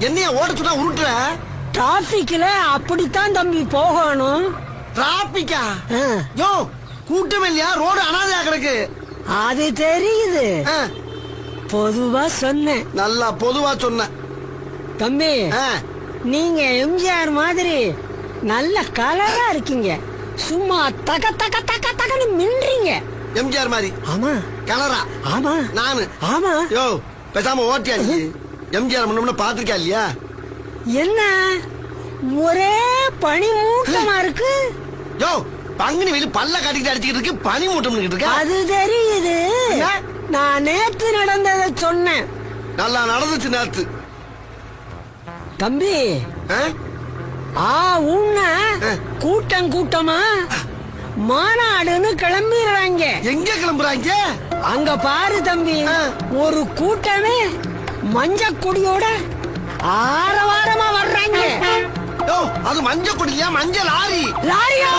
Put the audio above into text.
என்னைய ஓட சொன்னா உருட்டுற? டிராபிக்ல அப்படித்தான் தம்பி போகணும். டிராபிக்கா? யோ கூட்டம் இல்லையா? ரோடு அனாதையா கிடக்கு. அது தெரியுது, பொதுவா சொன்னேன். நல்லா பொதுவா சொன்ன தம்பி. நீங்க எம்ஜிஆர் மாதிரி நல்ல கலரா இருக்கீங்க. சும்மா தக தக தக தகன்னு மின்றீங்க. எம்ஜிஆர் மாதிரி? ஆமா. கலரா? ஆமா. நானு? ஆமா. யோ பேசாம ஓட்டியா நீ? எம்ஜிஆர் முன்ன பாத்திருக்கா இல்லையா? என்ன ஒரே பனி மூட்டமா இருக்கு. யோ பங்குனி வெளி பல்ல காட்டிக்கிட்டு அடிச்சுக்கிட்டு இருக்கு, பனி மூட்டம் இருக்கு. அது தெரியுது. நான் நேத்து நடந்ததை சொன்னேன். நல்லா நடந்துச்சு நேத்து. தம்பி உன்ன கூட்டம் கூட்டமா மாநாடுன்னு கிளம்பிடுறாங்க. எங்க கிளம்புறாங்க? அங்க பாரு தம்பி, ஒரு கூட்டமே மஞ்ச கொடியோட ஆரவாரமா வர்றாங்க. அது மஞ்ச கொடியா? மஞ்சள் லாரி. லாரியா?